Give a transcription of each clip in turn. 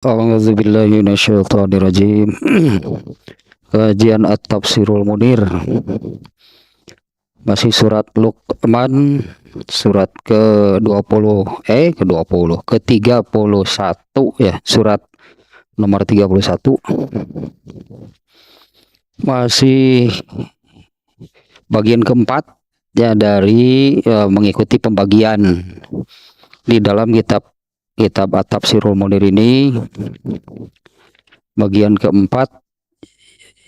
A'udzubillahi minasyaitonirrajim. Kajian At-Tafsirul Munir. Masih surat Luqman, surat ke-20 ke-20 ke-31 ya, surat nomor 31. Masih bagian keempat ya dari mengikuti pembagian di dalam kitab At-Tafsirul Munir ini. Bagian keempat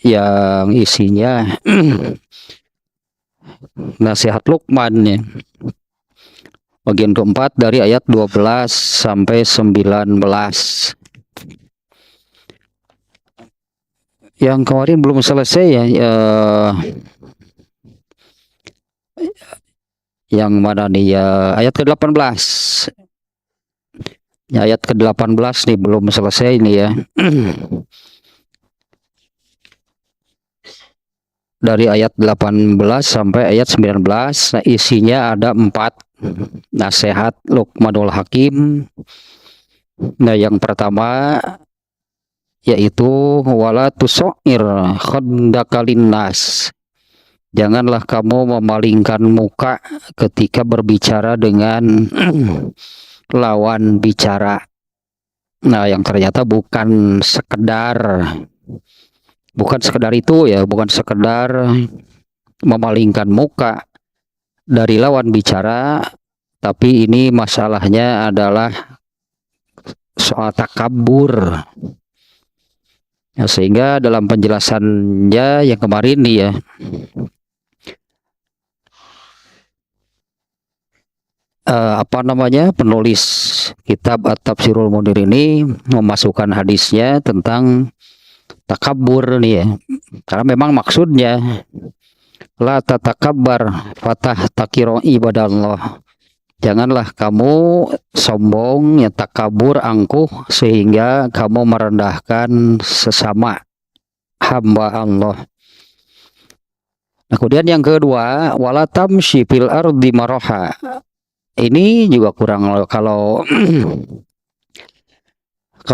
yang isinya nasihat Luqman ya. Bagian keempat dari ayat 12 sampai 19. Yang kemarin belum selesai ya, yang mana nih ya, ayat ke-18. Ya, ayat ke-18 nih belum selesai nih ya. Dari ayat 18 sampai ayat 19, nah isinya ada 4 nasihat Luqmanul Hakim. Nah, yang pertama yaitu wala tusoir khaddaka linnas. Janganlah kamu memalingkan muka ketika berbicara dengan lawan bicara. Nah, yang ternyata bukan sekedar itu ya, bukan sekedar memalingkan muka dari lawan bicara, tapi ini masalahnya adalah soal takabur. Ya, sehingga dalam penjelasannya yang kemarin nih ya, penulis kitab At-Tafsirul Munir ini memasukkan hadisnya tentang takabur nih ya, karena memang maksudnya la tatakabbar fatah takiro ibadallah. Janganlah kamu sombong ya, takabur, angkuh, sehingga kamu merendahkan sesama hamba Allah. Nah, kemudian yang kedua, wala tamshi fil ardi maraha. Ini juga kurang, kalau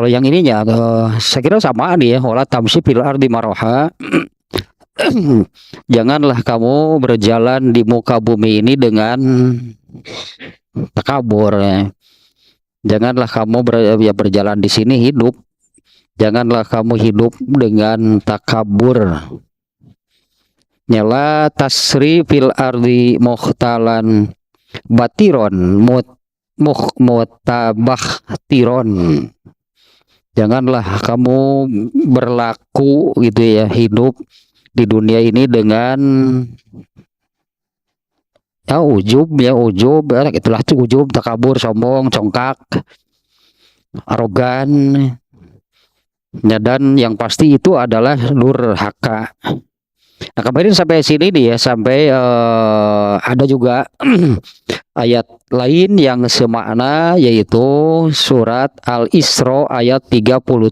yang ininya saya kira sama nih ya, wala tamshi fil ardi maraha. Janganlah kamu berjalan di muka bumi ini dengan takabur ya. Janganlah kamu berjalan di sini hidup. Janganlah kamu hidup dengan takabur. Nyala tasri fil ardi mukhtalan batiron mutabah tiron. Janganlah kamu berlaku gitu ya, hidup di dunia ini dengan ujub, itulah tuh ujub, takabur, sombong, congkak, arogan ya, dan yang pasti itu adalah durhaka. Nah, kemarin sampai sini nih ya, sampai ada juga ayat lain yang semakna, yaitu surat Al-Isra ayat 37.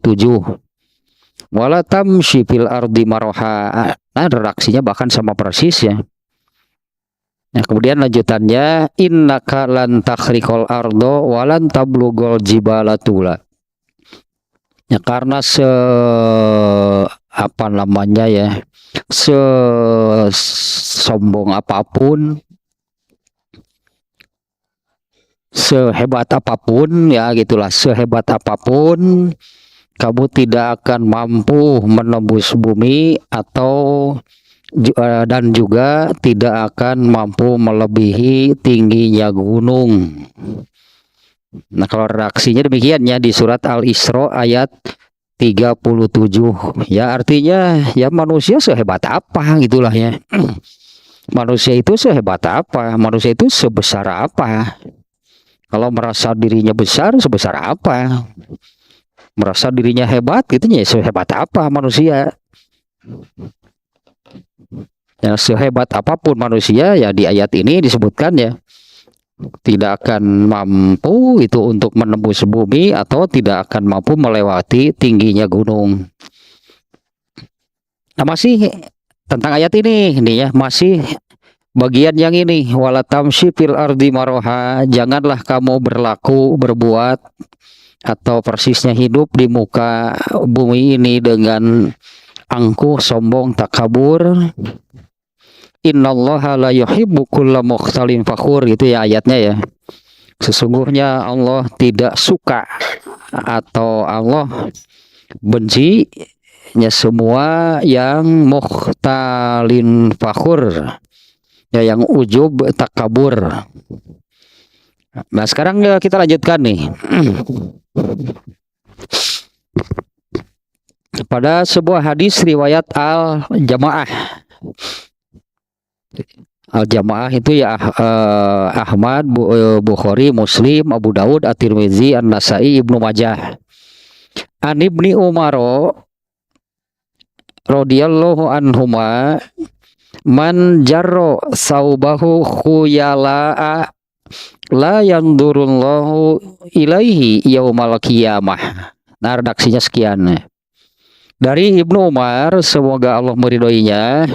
Wala tamshi fil ardi maraha. Nah, redaksinya bahkan sama persis ya. Nah, kemudian lanjutannya innaka lan takhriqal ardo walan tablugol jibala tula. Ya, karena sombong apapun, sehebat apapun ya gitulah, sehebat apapun kamu tidak akan mampu menembus bumi dan juga tidak akan mampu melebihi tingginya gunung. Nah, kalau reaksinya demikian ya di surat Al-Isra ayat 37 ya, artinya ya manusia sehebat apa gitulah ya. Manusia itu sehebat apa? Manusia itu sebesar apa? Kalau merasa dirinya besar, sebesar apa? Merasa dirinya hebat gitu ya, sehebat apa manusia? Ya, sehebat apapun manusia ya, di ayat ini disebutkan ya, tidak akan mampu itu untuk menembus bumi atau tidak akan mampu melewati tingginya gunung. Nah, masih tentang ayat ini nih ya, masih bagian yang ini, wala tamshi fil ardi maraha. Janganlah kamu berbuat atau persisnya hidup di muka bumi ini dengan angkuh, sombong, takabur. Innallaha la yuhibbu kulla mukhtalin fakhur, itu ya ayatnya ya. Sesungguhnya Allah tidak suka atau Allah benci ya semua yang mukhtalin fakhur, ya yang ujub takabur. Nah sekarang ya kita lanjutkan nih. Pada sebuah hadis riwayat Al-Jamaah. Al-Jamaah itu ya Ahmad, Bukhari, Muslim, Abu Daud, At-Tirmizi, An-Nasai, Ibnu Majah. An Ibni Umar radhiyallahu anhuma man jarro saubahu khuyala'a la yandurullahu ilaihi yaumal qiyamah. Nah, redaksinya sekian. Dari Ibnu Umar, semoga Allah meridhoinya.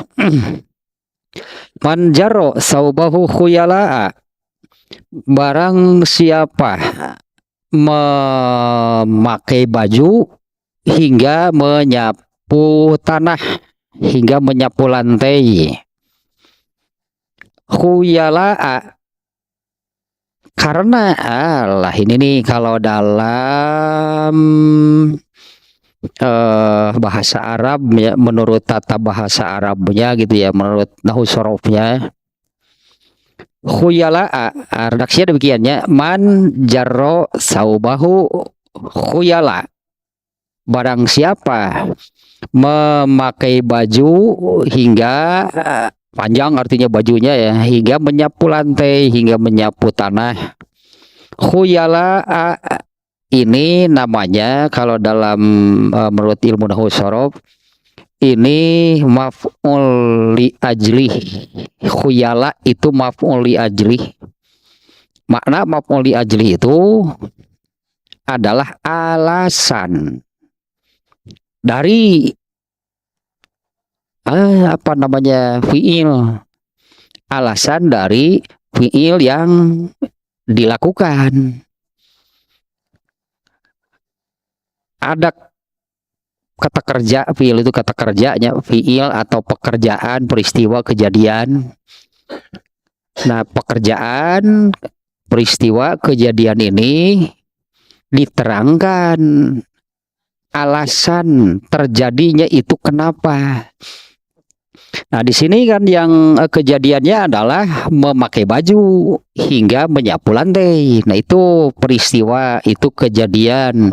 Man jarro saubahu khuyala'a, barang siapa memakai baju hingga menyapu tanah, hingga menyapu lantai. Khuyala'a, karena Allah ini nih kalau dalam bahasa Arab ya, menurut tata bahasa Arabnya gitu ya, menurut nahwu sorofnya, khuyala'a redaksinya demikiannya, man jarro saubahu khuyala, barang siapa memakai baju hingga panjang, artinya bajunya ya, hingga menyapu lantai, hingga menyapu tanah. Khuyala'a ini namanya kalau dalam menurut ilmu nahwu shorof ini maf'ul li ajli. Khuyala itu maf'ul li ajli. Makna maf'ul li ajli itu adalah alasan dari apa namanya fiil, alasan dari fiil yang dilakukan. Ada kata kerja, fiil itu kata kerjanya, fiil atau pekerjaan, peristiwa, kejadian. Nah, pekerjaan, peristiwa, kejadian ini diterangkan alasan terjadinya itu kenapa. Nah, di sini kan yang kejadiannya adalah memakai baju hingga menyapu lantai. Nah, itu peristiwa, itu kejadian.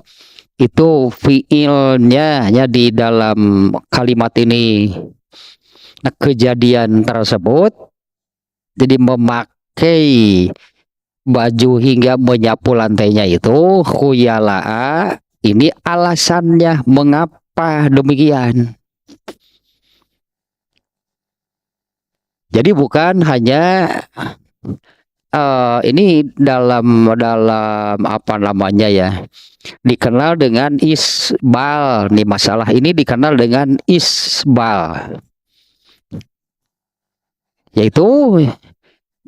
Itu fiilnya ya di dalam kalimat ini. Nah, kejadian tersebut jadi memakai baju hingga menyapu lantainya itu khuyala'a, ini alasannya mengapa demikian. Jadi bukan hanya ini dalam apa namanya ya, dikenal dengan isbal. Nih masalah ini dikenal dengan isbal, yaitu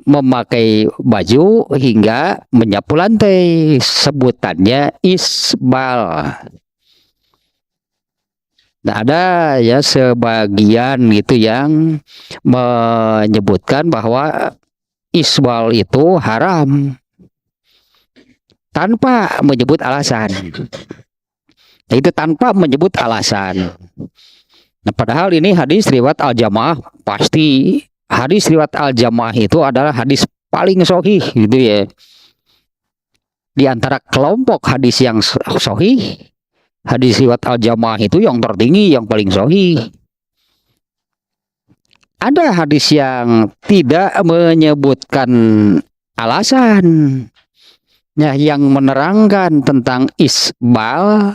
memakai baju hingga menyapu lantai, sebutannya isbal. Nah, ada ya sebagian gitu yang menyebutkan bahwa isbal itu haram tanpa menyebut alasan. Nah, itu tanpa menyebut alasan. Nah, padahal ini hadis riwayat Al-Jamaah, pasti hadis riwayat Al-Jamaah itu adalah hadis paling sahih gitu ya. Di antara kelompok hadis yang sahih, hadis riwayat Al-Jamaah itu yang tertinggi, yang paling sahih. Ada hadis yang tidak menyebutkan alasan, ya, yang menerangkan tentang isbal,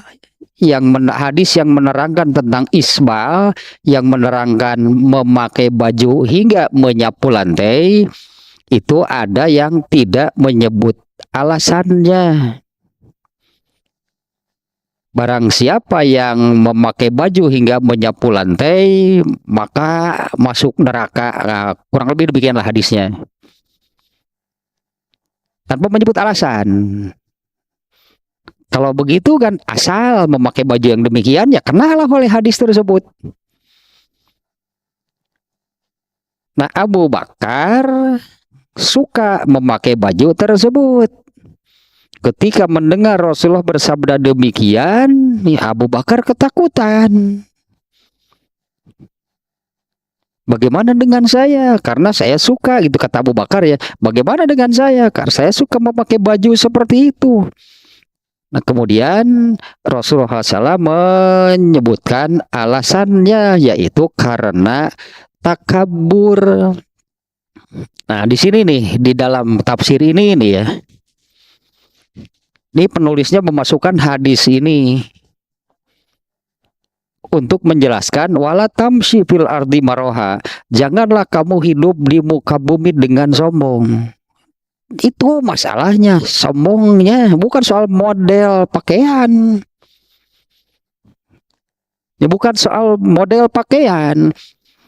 hadis yang menerangkan tentang isbal, yang menerangkan memakai baju hingga menyapu lantai, itu ada yang tidak menyebut alasannya. Barang siapa yang memakai baju hingga menyapu lantai, maka masuk neraka. Nah, kurang lebih demikianlah hadisnya. Tanpa menyebut alasan. Kalau begitu kan asal memakai baju yang demikian ya kenalah oleh hadis tersebut. Nah, Abu Bakar suka memakai baju tersebut. Ketika mendengar Rasulullah bersabda demikian, ya Abu Bakar ketakutan. Bagaimana dengan saya? Karena saya suka, gitu kata Abu Bakar ya. Bagaimana dengan saya? Karena saya suka memakai baju seperti itu. Nah, kemudian Rasulullah SAW menyebutkan alasannya, yaitu karena takabur. Nah, di sini nih, di dalam tafsir ini nih ya, ini penulisnya memasukkan hadis ini untuk menjelaskan wala tamshi fil ardi maroha, janganlah kamu hidup di muka bumi dengan sombong. Itu masalahnya, sombongnya bukan soal model pakaian, ya bukan soal model pakaian.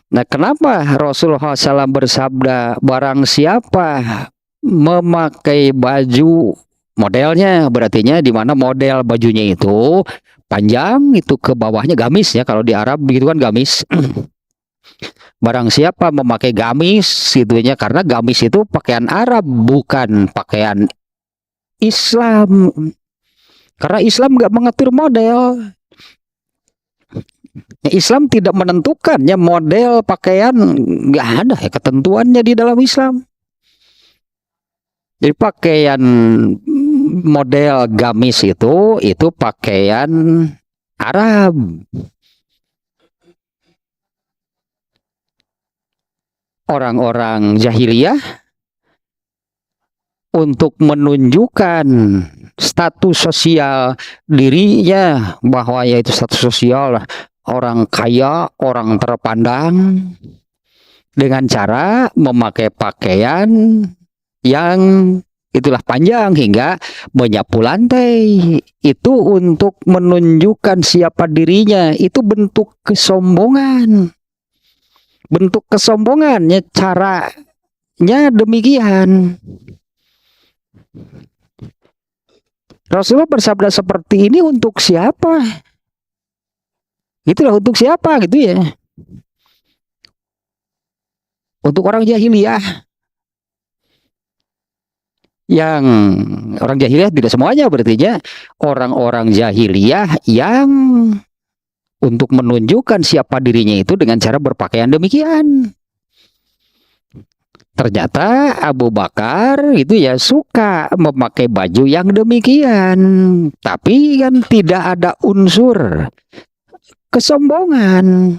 Nah, kenapa Rasulullah SAW bersabda barang siapa memakai baju modelnya, berartinya di mana model bajunya itu panjang, itu ke bawahnya gamis ya, kalau di Arab begitu kan gamis. Barang siapa memakai gamis itunya, karena gamis itu pakaian Arab bukan pakaian Islam, karena Islam nggak mengatur model. Islam tidak menentukannya model pakaian, nggak ada ya ketentuannya di dalam Islam. Jadi pakaian model gamis itu pakaian Arab. Orang-orang jahiliyah untuk menunjukkan status sosial dirinya, bahwa yaitu status sosial orang kaya, orang terpandang, dengan cara memakai pakaian yang itulah panjang hingga menyapu lantai. Itu untuk menunjukkan siapa dirinya. Itu bentuk kesombongan. Bentuk kesombongannya, caranya demikian. Rasulullah bersabda seperti ini untuk siapa? Itulah untuk siapa gitu ya. Untuk orang jahiliyah. Yang orang jahiliyah tidak semuanya, berarti orang-orang jahiliyah yang untuk menunjukkan siapa dirinya itu dengan cara berpakaian demikian. Ternyata Abu Bakar itu ya suka memakai baju yang demikian, tapi kan tidak ada unsur kesombongan.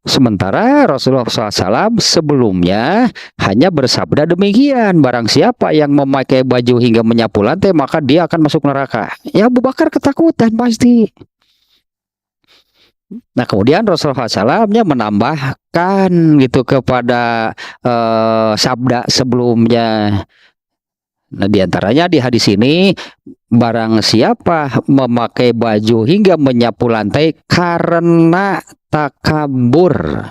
Sementara Rasulullah SAW sebelumnya hanya bersabda demikian, barang siapa yang memakai baju hingga menyapu lantai maka dia akan masuk neraka. Ya Abu Bakar ketakutan pasti. Nah, kemudian Rasulullah SAW-nya menambahkan gitu kepada sabda sebelumnya. Nah, diantaranya di hadis ini, barang siapa memakai baju hingga menyapu lantai karena takabur.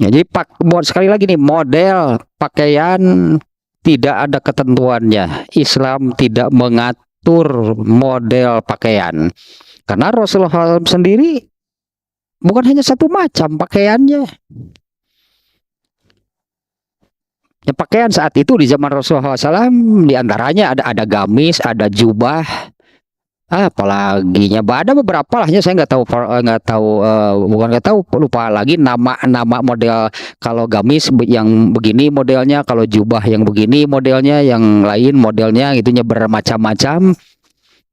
Ya, jadi sekali lagi nih, model pakaian tidak ada ketentuannya. Islam tidak mengatur model pakaian. Karena Rasulullah sendiri bukan hanya satu macam pakaiannya. Ya, pakaian saat itu di zaman Rasulullah SAW diantaranya ada gamis, ada jubah, apalagi ada beberapa lahnya saya nggak tahu, bukan nggak tahu, lupa lagi nama model. Kalau gamis yang begini modelnya, kalau jubah yang begini modelnya, yang lain modelnya itunya bermacam-macam.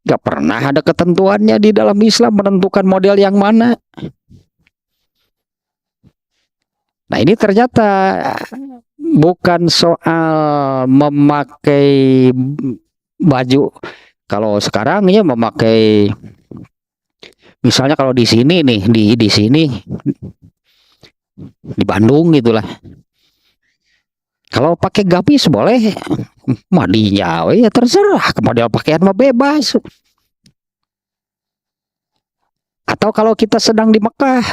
Gak pernah ada ketentuannya di dalam Islam menentukan model yang mana. Nah, ini ternyata bukan soal memakai baju. Kalau sekarang ya memakai, misalnya kalau di sini nih, di sini di Bandung gitulah. Kalau pakai gamis boleh, madinya ya terserah, model pakaian mah bebas. Atau kalau kita sedang di Mekah,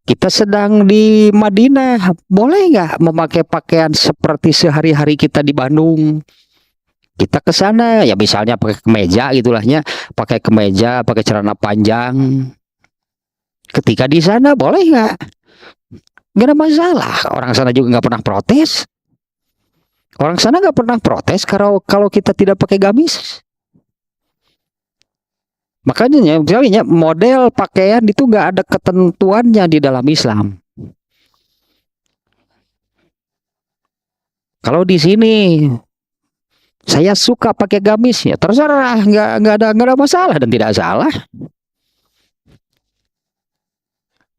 kita sedang di Madinah, boleh nggak memakai pakaian seperti sehari-hari kita di Bandung? Kita ke sana ya misalnya pakai kemeja gitulahnya, pakai kemeja, pakai celana panjang. Ketika di sana boleh nggak? Nggak ada masalah. Orang sana juga nggak pernah protes. Orang sana nggak pernah protes kalau kita tidak pakai gamis. Makanya misalnya model pakaian itu nggak ada ketentuannya di dalam Islam. Kalau di sini saya suka pakai gamis ya terserah, nggak ada masalah dan tidak salah.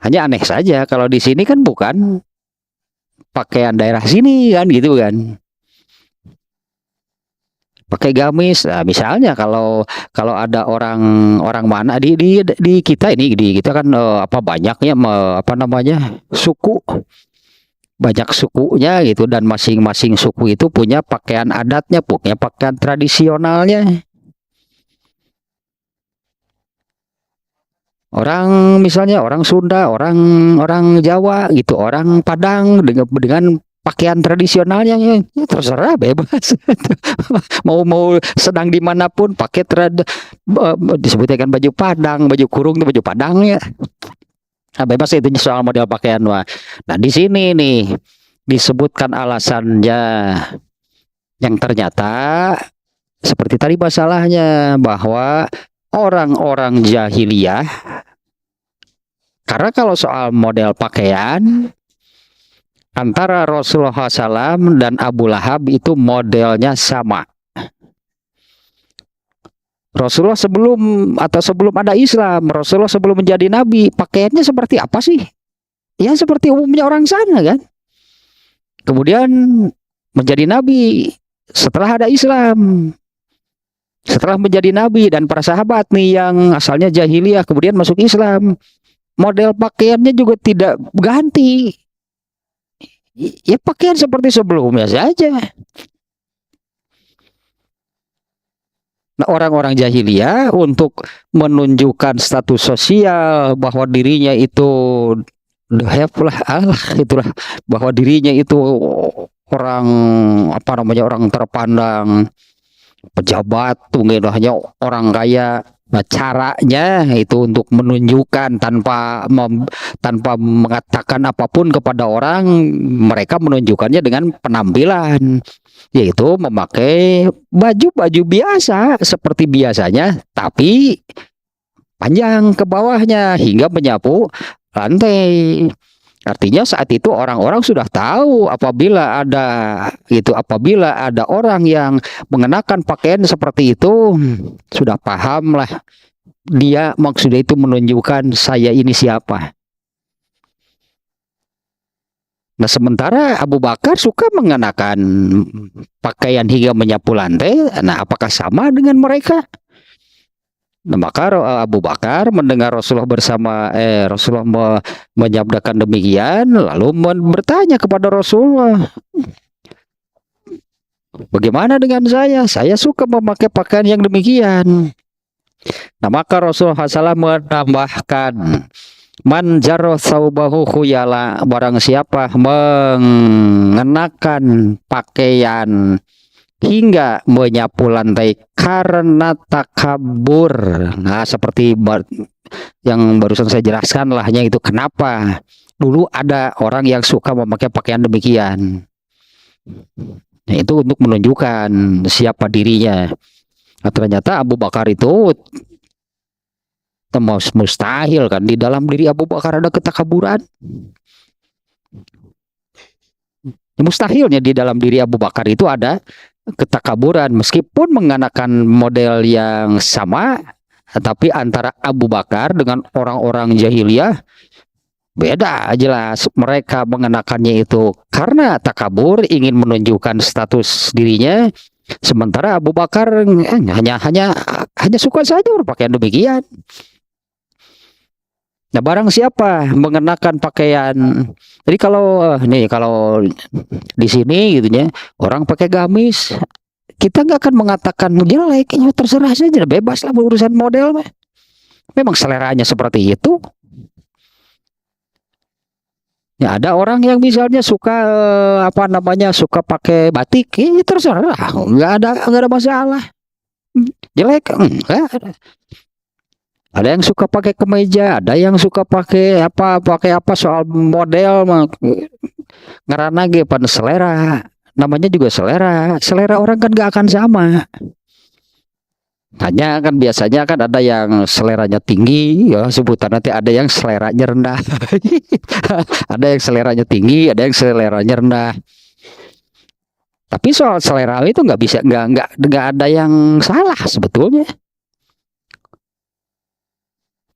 Hanya aneh saja kalau di sini kan bukan pakaian daerah sini kan gitu kan. Pakai gamis. Nah, misalnya kalau ada orang mana di kita ini di kita kan apa banyaknya apa namanya suku, banyak sukunya gitu dan masing-masing suku itu punya pakaian adatnya, punya pakaian tradisionalnya. Orang misalnya orang Sunda, orang orang Jawa gitu, orang Padang dengan pakaian tradisionalnya ya, ya terserah bebas. Mau sedang dimanapun pakai disebutnya kan baju Padang, baju kurung, baju Padang ya. Nah, bebas itu soal model pakaian wah. Nah di sini nih disebutkan alasannya yang ternyata seperti tadi masalahnya bahwa orang-orang jahiliyah, karena kalau soal model pakaian antara Rasulullah SAW dan Abu Lahab itu modelnya sama. Rasulullah sebelum ada Islam, Rasulullah sebelum menjadi nabi, pakaiannya seperti apa sih? Ya seperti umumnya orang sana kan. Kemudian menjadi nabi setelah ada Islam. Setelah menjadi nabi dan para sahabat nih yang asalnya jahiliyah kemudian masuk Islam, model pakaiannya juga tidak ganti. Ya pakaian seperti sebelumnya saja. Nah, orang-orang jahiliyah untuk menunjukkan status sosial bahwa dirinya itu itulah bahwa dirinya itu orang apa namanya orang terpandang, pejabat mungkin hanya orang kaya. Nah, caranya itu untuk menunjukkan tanpa mengatakan apapun kepada orang, mereka menunjukkannya dengan penampilan, yaitu memakai baju-baju biasa seperti biasanya, tapi panjang ke bawahnya hingga menyapu lantai. Artinya saat itu orang-orang sudah tahu apabila ada orang yang mengenakan pakaian seperti itu, sudah paham lah dia maksudnya itu menunjukkan saya ini siapa. Nah sementara Abu Bakar suka mengenakan pakaian hingga menyapu lantai. Nah apakah sama dengan mereka? Nah, maka Abu Bakar mendengar Rasulullah menyabdakan demikian, lalu bertanya kepada Rasulullah, bagaimana dengan saya? Saya suka memakai pakaian yang demikian. Nah, maka Rasulullah SAW menambahkan, man jarra thawbahu khuyala, barang siapa mengenakan pakaian hingga menyapu lantai karena takabur. Nah, seperti yang barusan saya jelaskan lahnya itu kenapa dulu ada orang yang suka memakai pakaian demikian. Nah, itu untuk menunjukkan siapa dirinya. Nah, ternyata Abu Bakar itu mustahil kan di dalam diri Abu Bakar ada ketakaburan. Mustahilnya di dalam diri Abu Bakar itu ada ketakaburan meskipun mengenakan model yang sama, tapi antara Abu Bakar dengan orang-orang jahiliyah beda jelas. Mereka mengenakannya itu karena takabur, ingin menunjukkan status dirinya, sementara Abu Bakar hanya suka saja berpakaian demikian. Nah, barang siapa mengenakan pakaian, jadi kalau di sini gitu ya, orang pakai gamis, kita nggak akan mengatakan jelek, ya terserah saja, bebas lah berurusan model. Memang seleranya seperti itu. Ya ada orang yang misalnya suka apa namanya suka pakai batik, terserah, nggak ada masalah. Jelek enggak. Ada yang suka pakai kemeja, ada yang suka pakai apa soal model mah ngerana ge pan selera. Namanya juga selera. Selera orang kan gak akan sama. Hanya kan biasanya kan ada yang seleranya tinggi, ya sebutan nanti ada yang seleranya rendah. Ada yang seleranya tinggi, ada yang seleranya rendah. Tapi soal selera itu nggak bisa, nggak ada yang salah sebetulnya.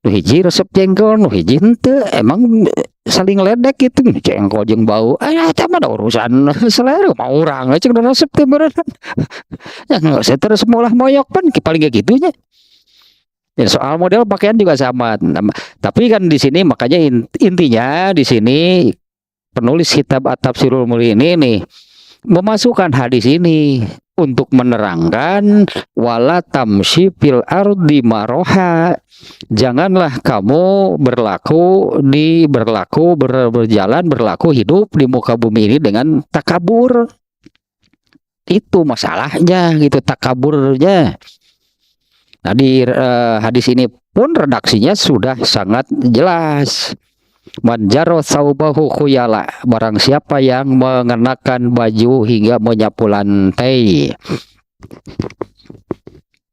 Nu hiji resep jengkol, nu hiji henteu. Emang saling ledek gitu, jengkol jeung bau. Eta mah ada urusan selera mau urang cek resep teh beneran. Ya nggak usah terus molah moyok pan paling kayak gitunya. Ya, soal model pakaian juga sama. Tapi kan di sini makanya intinya di sini penulis kitab At-Tafsirul Muli ini nih memasukkan hadis ini untuk menerangkan wala tamshi fil ardi maroha. Janganlah kamu berjalan hidup di muka bumi ini dengan takabur. Itu masalahnya gitu, takaburnya. Nah di hadis ini pun redaksinya sudah sangat jelas. Manjaro saubahu khuyala, barang siapa yang mengenakan baju hingga menyapu lantai.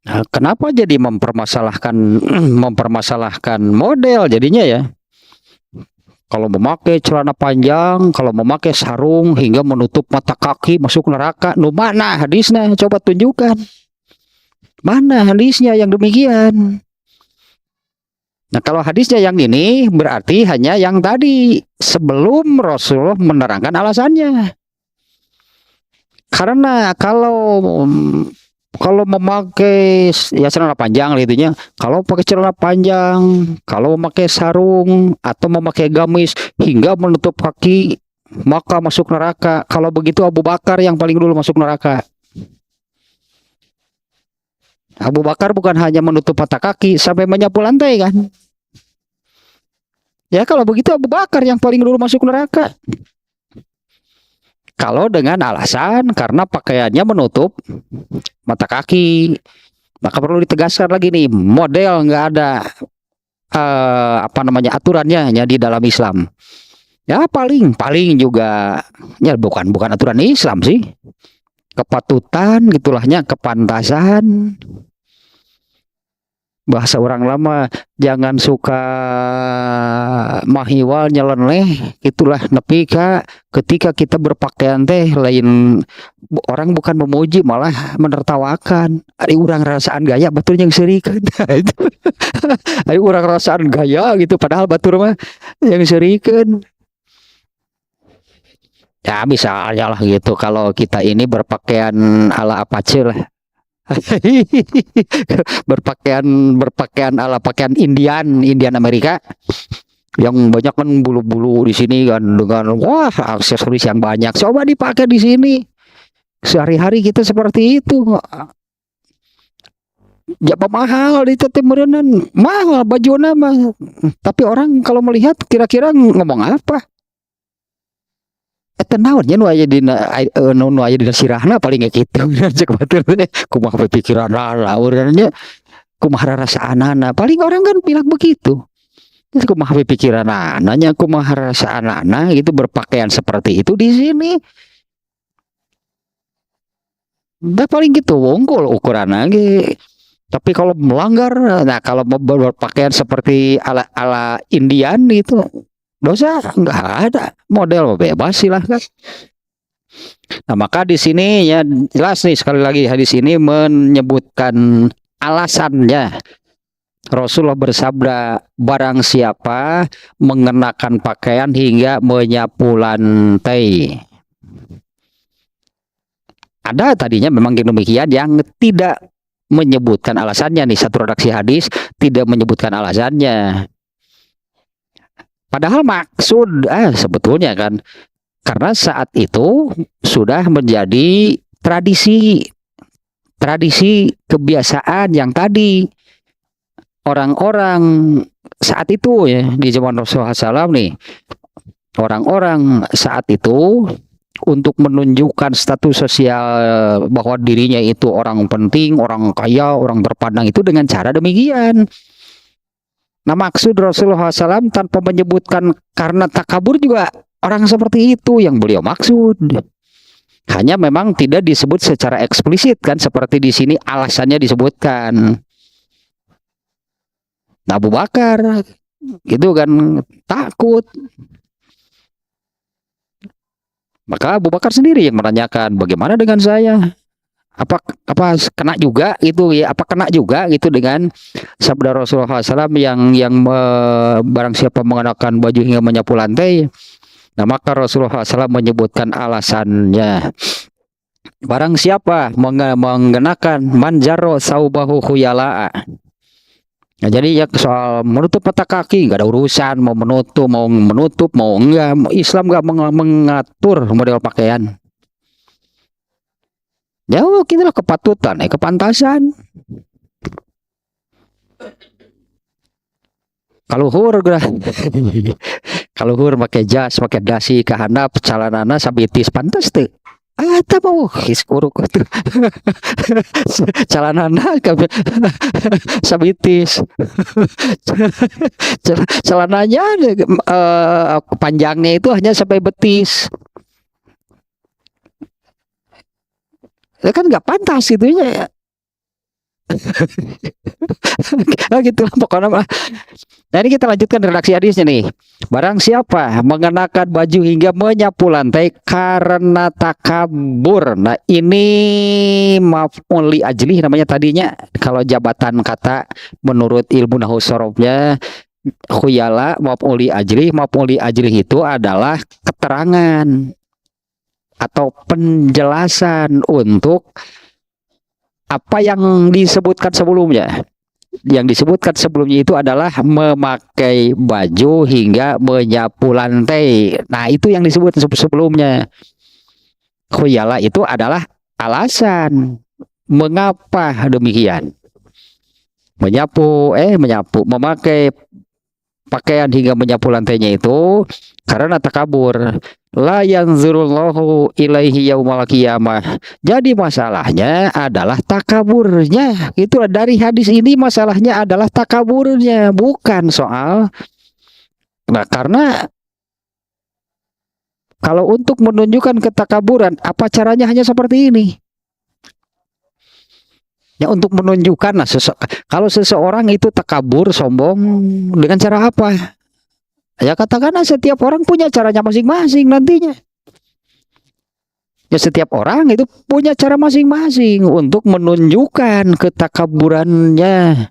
Nah, kenapa jadi mempermasalahkan model jadinya ya? Kalau memakai celana panjang, kalau memakai sarung hingga menutup mata kaki masuk neraka, nu mana hadisnya? Coba tunjukkan. Mana hadisnya yang demikian? Nah, kalau hadisnya yang ini berarti hanya yang tadi sebelum Rasulullah menerangkan alasannya. Karena kalau memakai ya celana panjang gitunya, kalau pakai celana panjang, kalau memakai sarung atau memakai gamis hingga menutup kaki maka masuk neraka. Kalau begitu Abu Bakar yang paling dulu masuk neraka. Abu Bakar bukan hanya menutup mata kaki sampai menyapu lantai kan? Ya kalau begitu Abu Bakar yang paling dulu masuk neraka. Kalau dengan alasan karena pakaiannya menutup mata kaki, maka perlu ditegaskan lagi nih, model nggak ada aturannya ya di dalam Islam. Ya paling juga ya bukan aturan Islam sih, kepatutan gitulahnya, kepantasan. Bahasa orang lama, jangan suka mahiwal nyeleneh, itulah nepi ketika kita berpakaian teh lain orang bukan memuji malah menertawakan. Ari urang rasaan gaya batur yang serikeun. Ari urang rasaan gaya gitu padahal batur mah yang serikeun. Ya misalnya lah gitu, kalau kita ini berpakaian ala Apache lah. berpakaian ala pakaian Indian Amerika yang banyak kan bulu-bulu di sini kan, dengan wah aksesoris yang banyak, coba dipakai di sini sehari-hari kita seperti itu. Ya mahal di tetep merenan, mahal baju nama, tapi orang kalau melihat kira-kira ngomong apa? Naonnya nu aya dina sirahna paling kitu cek batur teh kumaha pikiran urangnya kumaha rasaanana paling orang kan bilang begitu, kumaha pikiran ananya kumaha rasaanana gitu berpakaian seperti itu di sini. Nah paling gitu wongkol ukuran lagi. Tapi kalau melanggar, nah kalau berpakaian seperti ala Indian itu dosa nggak ada, model bebas silahkan. Nah maka di sini ya jelas nih sekali lagi hadis ini menyebutkan alasannya. Rasulullah bersabda, barang siapa mengenakan pakaian hingga menyapu lantai. Ada tadinya memang demikian yang tidak menyebutkan alasannya nih, satu redaksi hadis tidak menyebutkan alasannya. Padahal maksud sebetulnya kan karena saat itu sudah menjadi tradisi kebiasaan yang tadi orang-orang saat itu ya di zaman Rasulullah SAW nih, orang-orang saat itu untuk menunjukkan status sosial bahwa dirinya itu orang penting, orang kaya, orang terpandang itu dengan cara demikian. Nah, maksud Rasulullah SAW tanpa menyebutkan karena takabur juga orang seperti itu yang beliau maksud. Hanya memang tidak disebut secara eksplisit kan, seperti di sini alasannya disebutkan. Nah, Abu Bakar gitu kan takut. Maka Abu Bakar sendiri yang menanyakan, bagaimana dengan saya? Apa kena juga itu ya? Apa kena juga gitu dengan sabda Rasulullah SAW yang barang siapa mengenakan baju hingga menyapu lantai? Nah, maka Rasulullah SAW menyebutkan alasannya. Barang siapa mengenakan manjaro saubahu khuyala'a. Nah, jadi ya soal menutup mata kaki nggak ada urusan, mau menutup mau enggak. Islam nggak mengatur model pakaian. Ya, itulah kepatutan, kepantasan. Kalau hur kalau hur pakai jas, pakai dasi, kehandap, calanana sabitis pantas tuh. Mau hiskuruk tuh. Calanana sabitis. Celananya panjangnya itu hanya sampai betis. Ya kan nggak pantas gitu ya. Nah, gitu pokoknya. Nah, ini kita lanjutkan redaksi hadisnya nih. Barang siapa mengenakan baju hingga menyapu lantai karena takabur. Nah, ini maf'ul li ajlih namanya tadinya. Kalau jabatan kata menurut ilmu nahwu sorofnya khuyala maf'ul li ajlih. Maf'ul li ajlih itu adalah keterangan atau penjelasan untuk apa yang disebutkan sebelumnya. Yang disebutkan sebelumnya itu adalah memakai baju hingga menyapu lantai. Nah, itu yang disebut sebelumnya. Khuyala itu adalah alasan mengapa demikian. Memakai pakaian hingga menyapu lantainya itu karena takabur. La yanzurullahu ilaihi yaumal qiyamah. Jadi masalahnya adalah takaburnya. Itulah dari hadis ini, masalahnya adalah takaburnya, bukan soal. Nah, karena kalau untuk menunjukkan ketakaburan, apa caranya hanya seperti ini? Ya, untuk menunjukkan kalau seseorang itu takabur, sombong, dengan cara apa? Ya, katakanlah setiap orang punya caranya masing-masing nantinya. Ya, setiap orang itu punya cara masing-masing untuk menunjukkan ketakaburannya.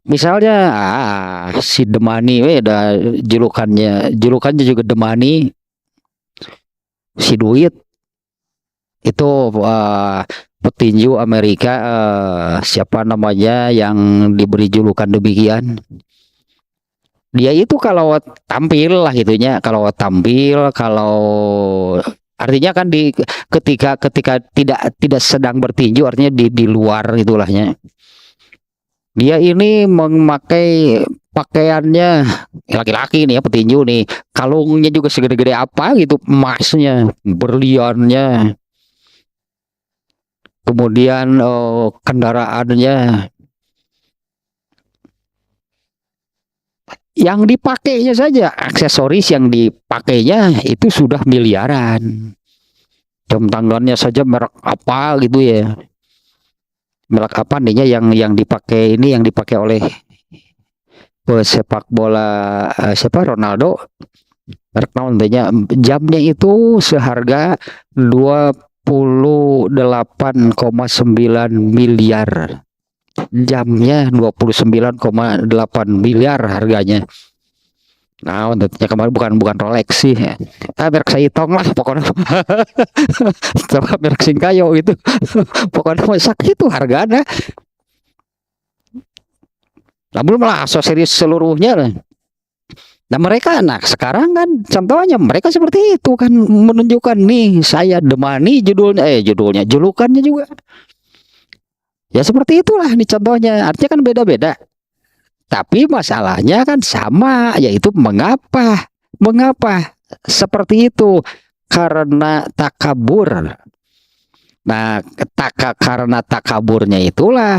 Misalnya, si Demani, julukannya juga Demani, si Duit itu petinju Amerika, siapa namanya yang diberi julukan demikian. Dia itu kalau tampil lah gitunya, kalau artinya kan ketika tidak sedang bertinju, artinya di luar itulahnya. Dia ini memakai pakaiannya laki-laki nih ya, petinju nih, kalungnya juga segede-gede apa gitu, emasnya, berliannya. Kemudian kendaraannya yang dipakainya saja, aksesoris yang dipakainya itu sudah miliaran. Jam tangannya saja merek apa gitu ya. Merek apa nih yang dipakai ini, yang dipakai oleh pesepak bola siapa, Ronaldo. Merek namanya, jamnya itu seharga 28,9 miliar. Jamnya 29,8 miliar harganya. Nah, untuknya kemarin bukan Rolex sih. Merek Saitong lah pokoknya. Sama merek Singkayo gitu. Pokoknya sakit itu harganya. Namun malah aksesoris seluruhnya. Nah, mereka sekarang kan contohnya mereka seperti itu kan, menunjukkan nih saya Demani julukannya juga. Ya seperti itulah nih contohnya. Artinya kan beda-beda. Tapi masalahnya kan sama, yaitu mengapa? Mengapa seperti itu? Karena takabur. Nah, karena takaburnya itulah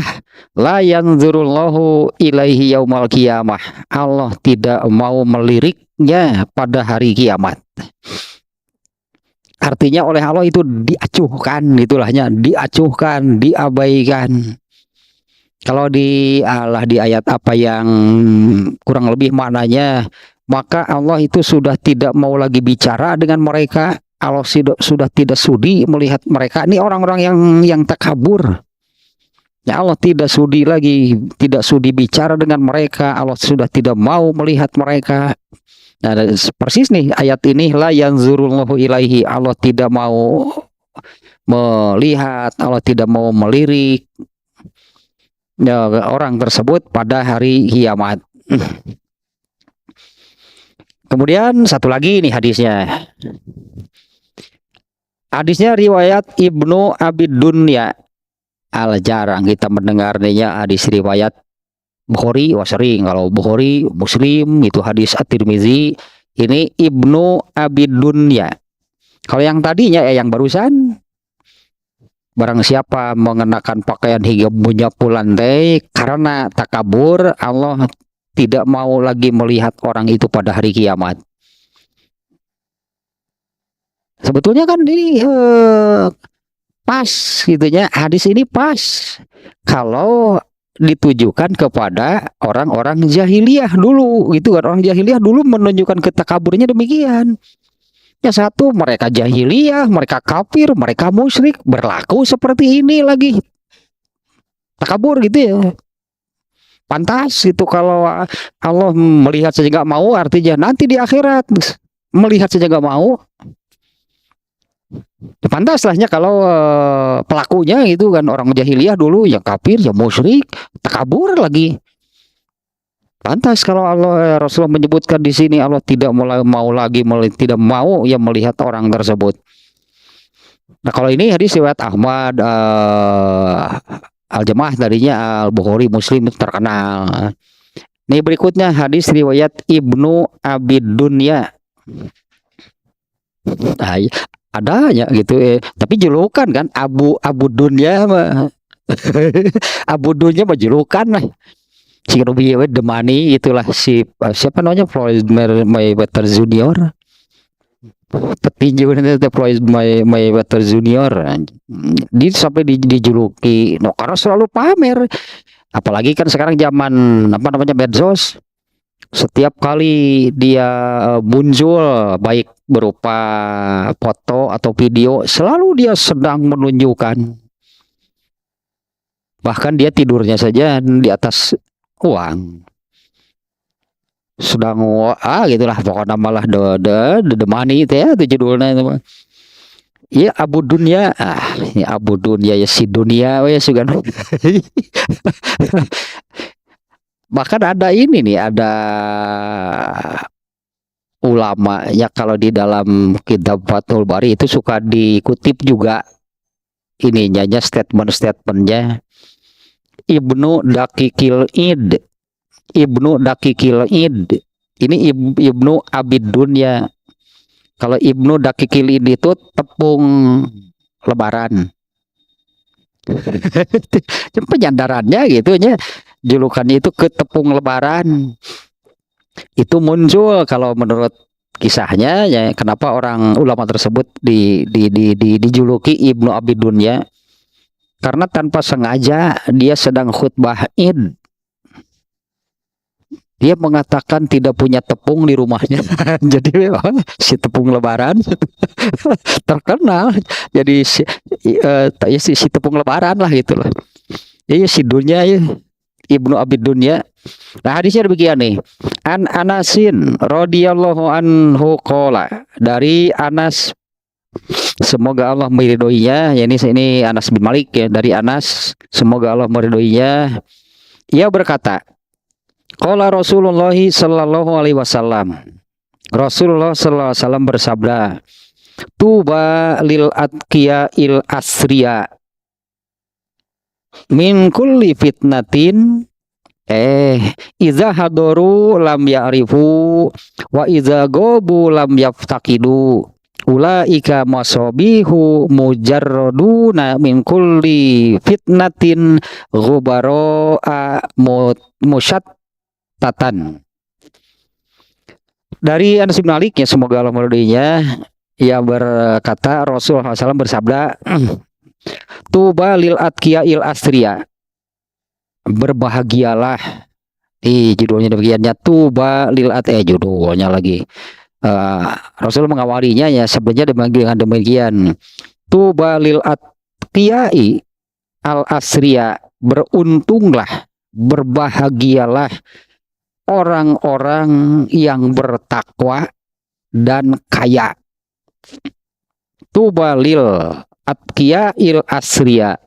la yanzurullahu ilaihi yaumal qiyamah. Allah tidak mau meliriknya pada hari kiamat. Artinya oleh Allah itu diacuhkan, itulahnya diacuhkan, diabaikan. Kalau di Allah di ayat apa yang kurang lebih maknanya, maka Allah itu sudah tidak mau lagi bicara dengan mereka. Allah sudah tidak sudi melihat mereka. Ini orang-orang yang takabur. Ya Allah tidak sudi lagi, tidak sudi bicara dengan mereka. Allah sudah tidak mau melihat mereka. Nah, persis nih ayat ini, la yanzurullahu ilaihi. Allah tidak mau melihat, Allah tidak mau melirik ya, orang tersebut pada hari kiamat. Kemudian satu lagi nih hadisnya. Hadisnya riwayat Ibnu Abi Dunya. Jarang kita mendengarnya hadis riwayat Bukhari. Wah sering, kalau Bukhari, Muslim itu hadis At-Tirmizi. Ini Ibnu Abi Dunya. Kalau yang tadinya yang barusan, barang siapa mengenakan pakaian hingga menyapu lantai karena takabur, Allah tidak mau lagi melihat orang itu pada hari kiamat. Sebetulnya kan ini pas gitu ya, hadis ini pas kalau ditujukan kepada orang-orang jahiliyah dulu gitu kan. Orang jahiliyah dulu menunjukkan ketakaburnya demikian. Ya satu, mereka jahiliyah, mereka kafir, mereka musyrik, berlaku seperti ini lagi. Takabur gitu ya. Pantas itu kalau Allah melihat saja nggak mau, artinya nanti di akhirat melihat saja nggak mau. Pantas lahnya kalau pelakunya itu kan orang jahiliyah dulu yang kafir, yang musyrik, takabur lagi. Pantas kalau Allah Rasulullah menyebutkan di sini Allah tidak mau lagi tidak mau yang melihat orang tersebut. Nah kalau ini hadis riwayat Ahmad, Al-Jamaah tadinya Al-Bukhari, Muslim itu terkenal. Ini berikutnya hadis riwayat Ibnu Abi Dunya. Nah, ada ya gitu, tapi julukan kan Abu Dunya mah. Abu Dunya mah julukan lah. Si Robbie the Money itulah siapa namanya, Floyd Mayweather Junior. Petinju itu Floyd Mayweather Junior. Dia sampai dijuluki karena selalu pamer. Apalagi kan sekarang zaman apa namanya medsos. Setiap kali dia muncul baik berupa foto atau video, selalu dia sedang menunjukkan. Bahkan dia tidurnya saja di atas uang. Sedang gitulah pokoknya, malah the money itu ya, itu judulnya itu. Iya Abu Dunya. Ini Abu Dunya ya, si dunia ya sugan. Bahkan ada ini nih, ada ulama ya kalau di dalam kitab Fathul Bari itu suka dikutip juga ininya, statement-statementnya Ibnu Daqiqil Id. Ibnu Daqiqil Id ini Ibnu Abi Dunya. Kalau Ibnu Daqiqil Id itu tepung lebaran. Penyandarannya gitu ya, julukannya itu ke tepung lebaran. Itu muncul kalau menurut kisahnya ya, kenapa orang ulama tersebut dijuluki Ibnu Abi Dunya, karena tanpa sengaja dia sedang khutbah Id, dia mengatakan tidak punya tepung di rumahnya. Jadi si tepung lebaran terkenal jadi si tepung lebaran lah gitulah. Ya si Dunya ya, Ibnu Abi Dunya. Nah hadisnya demikian nih. An Anasin radhiyallahu anhu qala, dari Anas semoga Allah meridhoinya, ya ini Anas bin Malik ya, dari Anas semoga Allah meridhoinya, ia berkata, qala Rasulullah sallallahu alaihi wasallam, Rasulullah sallallahu alaihi wasallam bersabda, tuba lil atqiya il asriya min kulli fitnatin Iza hadoru lam ya'rifu wa iza gobu lam yaftakidu ulaika masobihu mujarraduna min kulli fitnatin ghubaro'a musyattatan. Dari Anas bin Malik, ya semoga Allah meridhoinya, ia berkata Rasulullah SAW bersabda, tuba lil atqiya il asriya, berbahagialah, di judulnya demikiannya, tuba lil judulnya lagi. Rasul mengawalinya ya sebenarnya dengan demikian, tuba lil atqiyai al asriya, beruntunglah, berbahagialah orang-orang yang bertakwa dan kaya. Tuba lil atqiya'il asriya,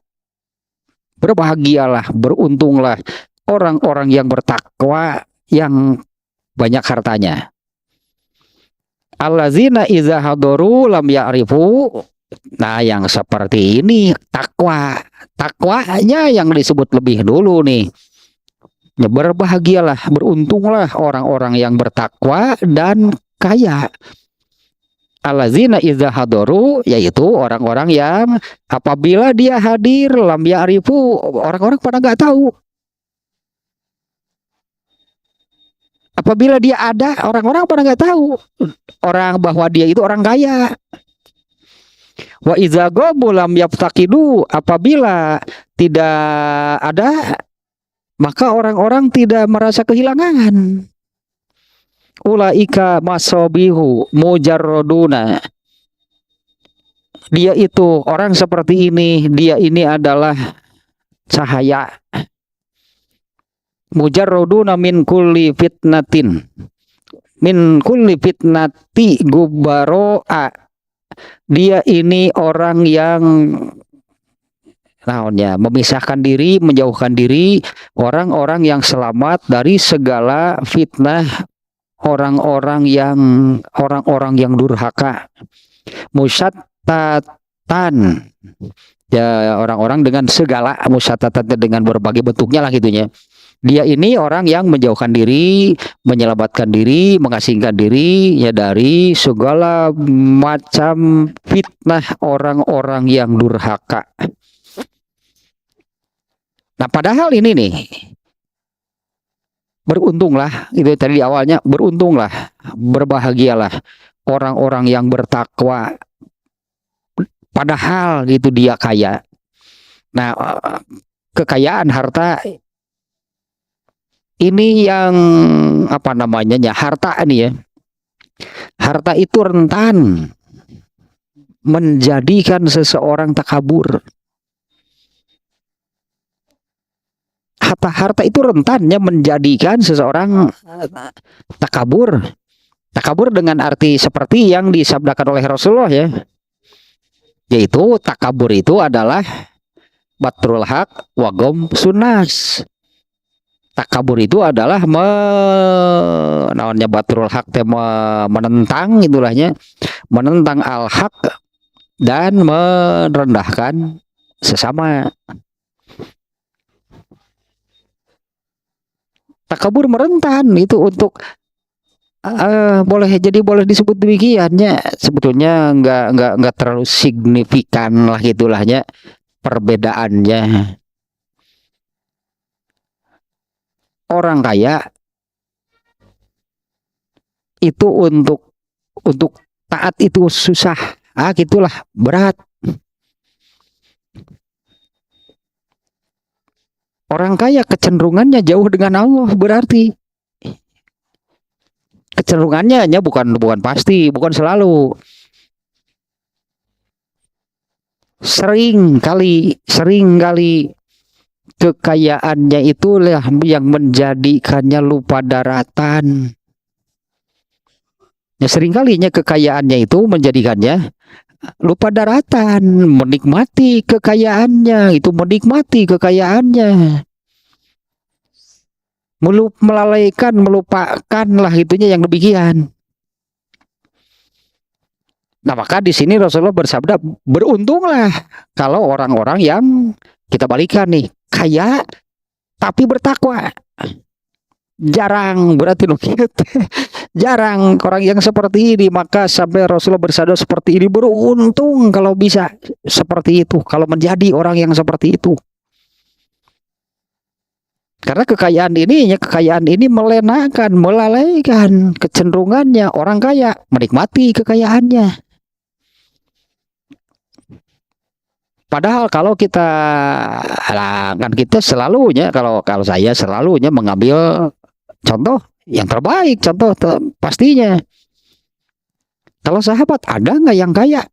berbahagialah, beruntunglah orang-orang yang bertakwa yang banyak hartanya. Allazina iza hadoru lam ya'rifu. Nah, yang seperti ini takwa. Takwanya yang disebut lebih dulu nih. Ya, berbahagialah, beruntunglah orang-orang yang bertakwa dan kaya. Allazina iza hadoru, yaitu orang-orang yang apabila dia hadir lam ya'rifu, orang-orang pada nggak tahu. Apabila dia ada, orang-orang pada nggak tahu orang bahwa dia itu orang kaya. Wa iza gobu lam yaftakidu, apabila tidak ada, maka orang-orang tidak merasa kehilangan. Ulaika masobihu mujarroduna, dia itu orang seperti ini, dia ini adalah cahaya. Mujarroduna min kulli fitnatin, min kulli fitnati gubaro'a, dia ini orang yang memisahkan diri, menjauhkan diri, orang-orang yang selamat dari segala fitnah orang-orang yang durhaka. Musyattatan, ya orang-orang dengan segala, musyattatan dengan berbagai bentuknya lah gitunya. Dia ini orang yang menjauhkan diri, menyelamatkan diri, mengasingkan diri ya dari segala macam fitnah orang-orang yang durhaka. Nah, padahal ini nih, beruntunglah, itu tadi di awalnya, beruntunglah, berbahagialah orang-orang yang bertakwa, padahal gitu dia kaya. Nah, kekayaan harta ini yang harta ini ya, harta itu rentan menjadikan seseorang takabur. Harta itu rentannya menjadikan seseorang takabur. Takabur dengan arti seperti yang disabdakan oleh Rasulullah ya, yaitu takabur itu adalah batrul haq wagom sunas. Takabur itu adalah batrul haq, menentang itulahnya, menentang al haq dan merendahkan sesama. Takabur merentan itu untuk boleh disebut demikiannya. Sebetulnya nggak terlalu signifikan lah itulahnya perbedaannya. Orang kaya itu untuk taat itu susah, gitulah, berat. Orang kaya kecenderungannya jauh dengan Allah, berarti kecenderungannya bukan pasti, bukan selalu. Sering kali kekayaannya itulah yang menjadikannya lupa daratan. Ya, seringkalinya kekayaannya itu menjadikannya lupa daratan, menikmati kekayaannya, melalaikan, melupakan lah itunya yang demikian. Nah, maka di sini Rasulullah bersabda, beruntunglah kalau orang-orang yang kita balikan nih, kaya tapi bertakwa. Jarang berarti loh gitu. Jarang orang yang seperti ini, maka sampai Rasulullah bersabda seperti ini, beruntung kalau bisa seperti itu, kalau menjadi orang yang seperti itu. Karena kekayaan ini melenakan, melalaikan kecenderungannya orang kaya menikmati kekayaannya. Padahal kalau kita kan kita selalunya, kalau saya selalunya mengambil contoh yang terbaik, pastinya. Kalau sahabat ada nggak yang kaya?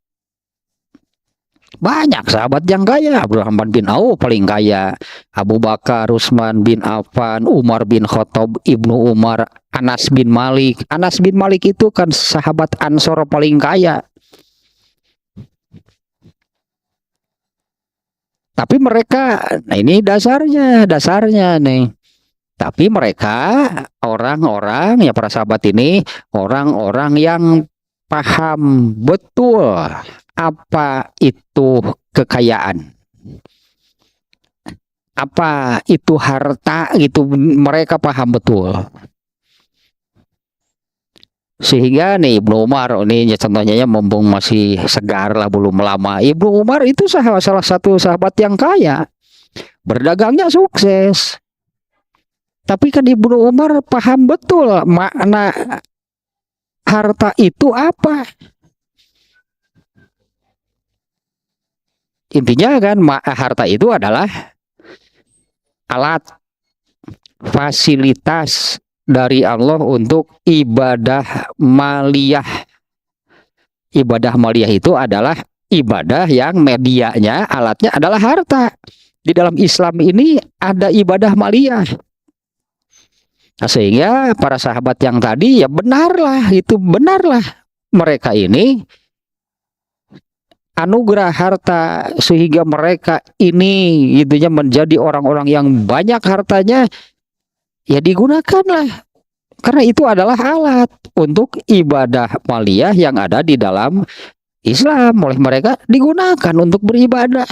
Banyak sahabat yang kaya. Abdurrahman bin Auf paling kaya, Abu Bakar, Utsman bin Affan, Umar bin Khattab, Ibnu Umar, Anas bin Malik. Anas bin Malik itu kan sahabat Ansor paling kaya. Tapi mereka, nah ini dasarnya nih. Tapi mereka orang-orang, ya para sahabat ini, orang-orang yang paham betul apa itu kekayaan, apa itu harta gitu, mereka paham betul. Sehingga nih Ibnu Umar, ini contohnya ya, mumpung masih segar lah, belum lama. Ibnu Umar itu salah satu sahabat yang kaya, berdagangnya sukses. Tapi kan Ibnu Umar paham betul makna harta itu apa. Intinya kan harta itu adalah alat, fasilitas dari Allah untuk ibadah maliyah. Ibadah maliyah itu adalah ibadah yang medianya, alatnya adalah harta. Di dalam Islam ini ada ibadah maliyah. Nah, sehingga para sahabat yang tadi, ya benarlah mereka ini anugerah harta, sehingga mereka ini itunya menjadi orang-orang yang banyak hartanya, ya digunakanlah, karena itu adalah alat untuk ibadah maliyah yang ada di dalam Islam, oleh mereka digunakan untuk beribadah.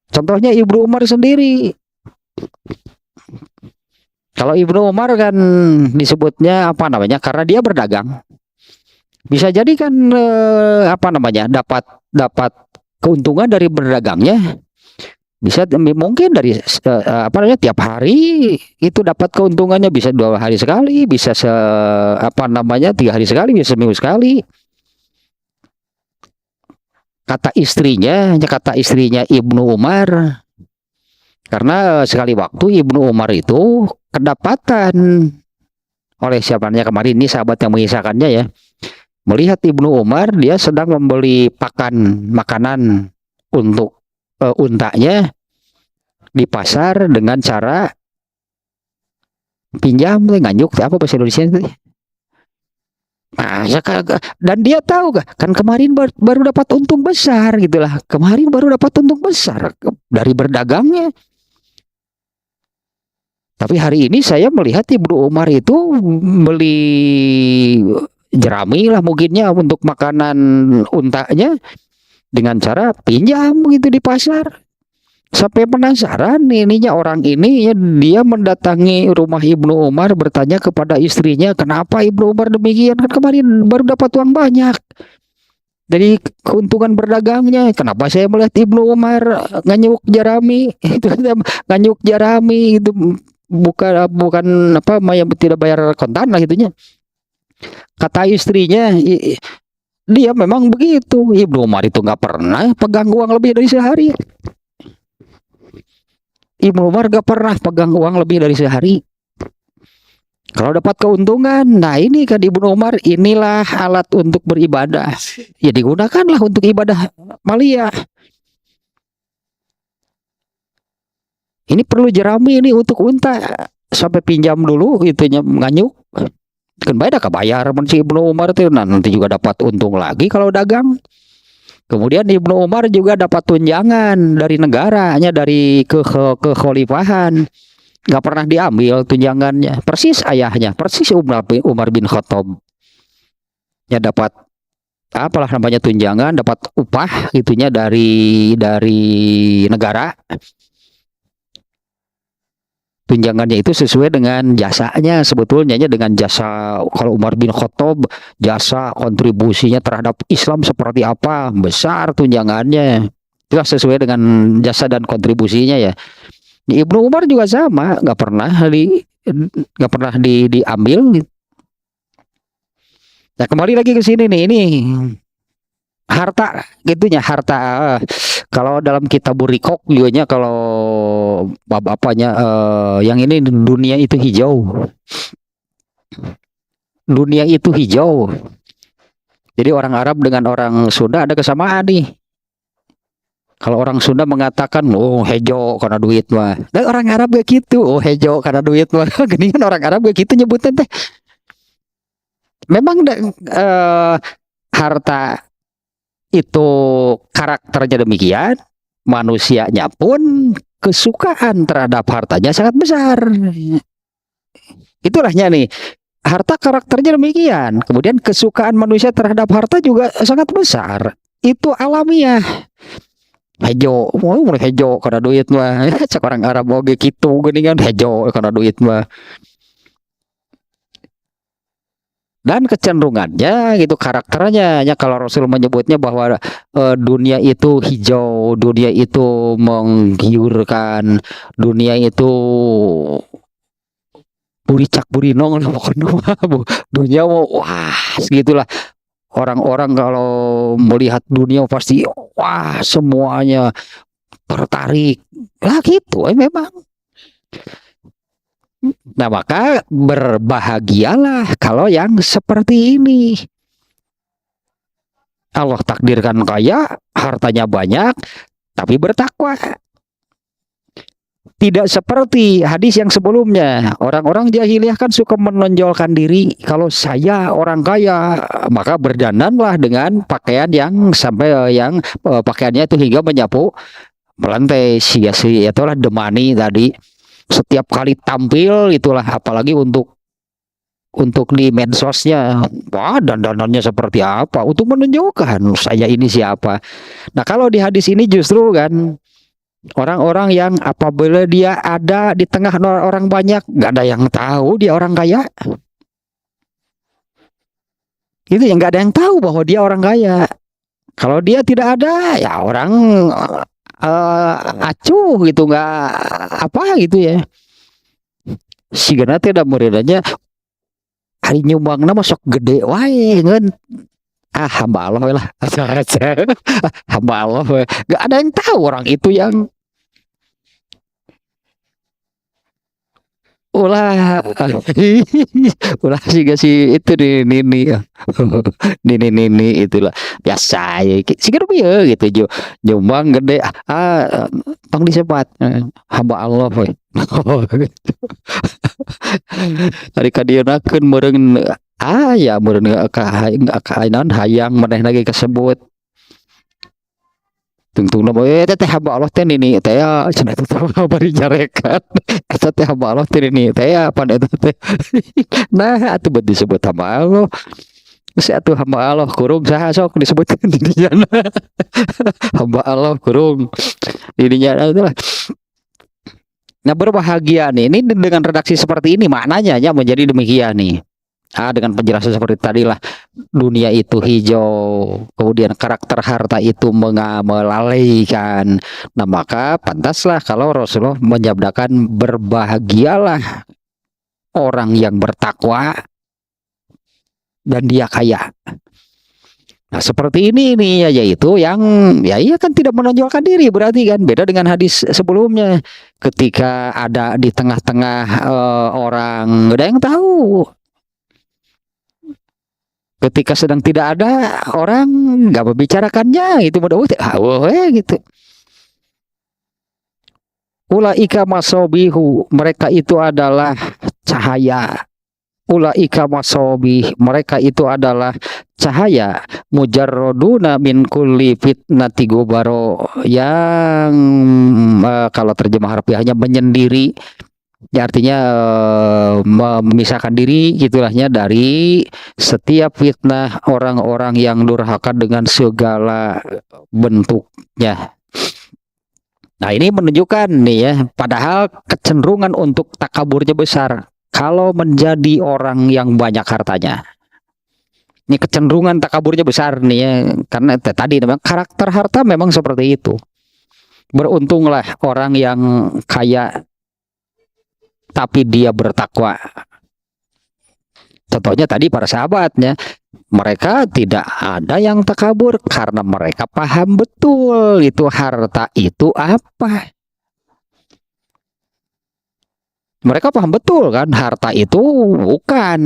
Contohnya Ibnu Umar sendiri. Kalau Ibnu Umar kan disebutnya apa namanya, karena dia berdagang. Bisa jadi kan dapat keuntungan dari berdagangnya. Bisa mungkin dari tiap hari itu dapat keuntungannya, bisa 2 hari sekali, bisa 3 hari sekali, bisa seminggu sekali. Kata istrinya Ibnu Umar, karena sekali waktu Ibnu Umar itu kedapatan oleh siapanya kemarin, ini sahabat yang mengisahkannya ya, melihat Ibnu Umar dia sedang membeli makanan untuk untanya di pasar dengan cara pinjam, nganyuk, apa bahasa Indonesia itu. Nah, dan dia tahu kan kemarin baru dapat untung besar gitulah, kemarin baru dapat untung besar dari berdagangnya. Tapi hari ini saya melihat Ibnu Umar itu beli jerami lah mungkinnya untuk makanan untanya dengan cara pinjam gitu di pasar. Sampai penasaran ininya orang ini ya, dia mendatangi rumah Ibnu Umar, bertanya kepada istrinya, kenapa Ibnu Umar demikian, kan kemarin baru dapat uang banyak dari keuntungan berdagangnya, kenapa saya melihat Ibnu Umar nganyuk jerami itu, nganyuk jerami itu, bukan apa, tidak bayar kontan lah gitunya. Kata istrinya, dia memang begitu, Ibnu Umar itu nggak pernah pegang uang lebih dari sehari. Ibnu Umar gak pernah pegang uang lebih dari sehari. Kalau dapat keuntungan, nah ini kan Ibnu Umar, inilah alat untuk beribadah, ya digunakanlah untuk ibadah maliyah. Ini perlu jerami ini untuk unta, sampai pinjam dulu itunya nganyuk, kan bayar si Ibnu Umar itu, nah, nanti juga dapat untung lagi kalau dagang. Kemudian Ibnu Umar juga dapat tunjangan dari negaranya, dari kekhalifahan, nggak pernah diambil tunjangannya, persis ayahnya, persis Umar bin Khattab, ya dapat apalah namanya tunjangan, dapat upah gitunya dari negara. tunjangannya itu sesuai dengan jasanya sebetulnya ya, dengan jasa. Kalau Umar bin Khattab jasa kontribusinya terhadap Islam seperti apa, besar tunjangannya. Itu sesuai dengan jasa dan kontribusinya ya. Ibnu Umar juga sama, nggak pernah diambil. Nah, kembali lagi ke sini nih, ini harta gitunya, harta. Kalau dalam kitab Burikok juga kalau bapaknya yang ini, dunia itu hijau. Dunia itu hijau. Jadi orang Arab dengan orang Sunda ada kesamaan nih. Kalau orang Sunda mengatakan, oh hejo karena duit mah. Dan orang Arab gak gitu, oh hejo karena duit mah. Gini kan orang Arab gak gitu nyebutnya teh. Memang harta itu karakternya demikian, manusianya pun kesukaan terhadap hartanya sangat besar. Itulahnya nih, harta karakternya demikian, kemudian kesukaan manusia terhadap harta juga sangat besar. Itu alamiah. Hejo, mau hejo karena duit mah. Cak orang Arab oge gitu gini kan, hejo karena duit mah. Dan kecenderungannya gitu, karakternya ya, kalau Rasul menyebutnya bahwa dunia itu hijau, dunia itu menggiurkan, dunia itu buricak burinong, dunia mau wah segitulah. Orang-orang kalau melihat dunia pasti wah semuanya tertarik lah gitu memang. Nah, maka berbahagialah kalau yang seperti ini. Allah takdirkan kaya, hartanya banyak, tapi bertakwa. Tidak seperti hadis yang sebelumnya. Orang-orang jahiliyah kan suka menonjolkan diri. Kalau saya orang kaya, maka berdandanlah dengan pakaian yang sampai yang pakaiannya itu hingga menyapu melantai. Sia-sia itulah demani tadi. Setiap kali tampil itulah, apalagi untuk di medsosnya, wah dandanannya seperti apa untuk menunjukkan saya ini siapa. Nah, kalau di hadis ini justru kan orang-orang yang apabila dia ada di tengah orang banyak, nggak ada yang tahu dia orang kaya. Itu yang nggak ada yang tahu bahwa dia orang kaya. Kalau dia tidak ada, ya orang acuh gitu, nggak apa gitu ya. Si gana tidak muridanya hari nyumbang nama sok gede wae ngen. Hamba Allah lah. Hamba Allah we. Gak ada yang tahu orang itu yang ulah ulah sih itu di nini ya. Nini itulah biasa ya sih ya gitu nyumbang gede tong disebat hamba Allah we. Hari kadienakeun meureun ya meureun kainan hayang maneh lagi kesebut tungtungna teh hamba Allah teh nini teh cenah teh bari nyarekan eta teh hamba Allah teh nini teh pan eta teh. Nah atuh bet disebut hamba Allah. Geus atuh hamba Allah kurung saha sok disebutkeun di dinya. Hamba Allah kurung di dinya itulah. Nah, berbahagia nih, ini dengan redaksi seperti ini maknanya ya menjadi demikian nih. Dengan penjelasan seperti tadi lah, dunia itu hijau, kemudian karakter harta itu melalaikan. Nah, maka pantaslah kalau Rasulullah menyabdakan berbahagialah orang yang bertakwa dan dia kaya. Nah, seperti ini nih ya, yaitu yang ya iya kan tidak menonjolkan diri, berarti kan beda dengan hadis sebelumnya. Ketika ada di tengah-tengah orang, nggak ada yang tahu. Ketika sedang tidak ada orang, nggak membicarakannya, itu mudah-mudahan gitu. Ulaika masobihu, mereka itu adalah cahaya. Ulaika masobih, mereka itu adalah cahaya. Mujarroduna min kulli fitnati gubaro, yang kalau terjemah harfiahnya menyendiri, ya artinya memisahkan diri gitulahnya dari setiap fitnah orang-orang yang durhaka dengan segala bentuknya. Nah, ini menunjukkan nih ya, padahal kecenderungan untuk takaburnya besar. Kalau menjadi orang yang banyak hartanya, ini kecenderungan takaburnya besar nih ya, karena tadi memang karakter harta memang seperti itu. Beruntunglah orang yang kaya tapi dia bertakwa. Contohnya tadi para sahabatnya, mereka tidak ada yang takabur karena mereka paham betul itu harta itu apa. Mereka paham betul kan, harta itu bukan,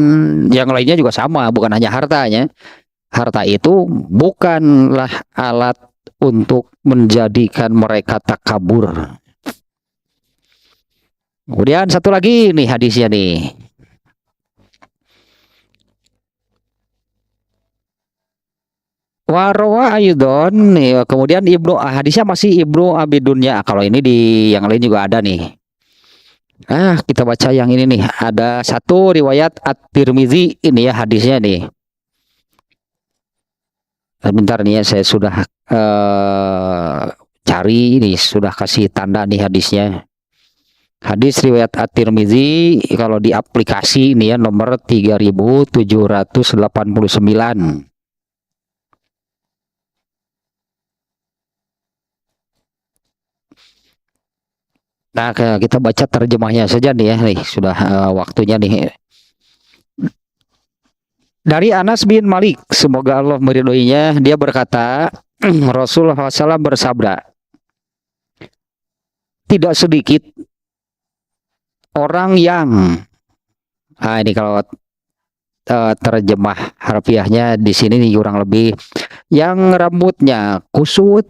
yang lainnya juga sama, bukan hanya hartanya. Harta itu bukanlah alat untuk menjadikan mereka takabur. Kemudian satu lagi nih hadisnya nih. Warwa Ayudon nih, kemudian hadisnya masih Ibnu Abi Dunya. Kalau ini di yang lain juga ada nih. Kita baca yang ini nih. Ada satu riwayat At-Tirmizi ini ya hadisnya nih. Bentar nih ya, saya sudah cari ini, sudah kasih tanda nih hadisnya. Hadis riwayat At-Tirmizi kalau di aplikasi ini ya nomor 3789. Nah, kita baca terjemahnya saja nih ya, nih sudah waktunya nih. Dari Anas bin Malik, semoga Allah meridhoinya, dia berkata, Rasulullah SAW bersabda, tidak sedikit orang yang, ini kalau terjemah harfiahnya di sini nih kurang lebih, yang rambutnya kusut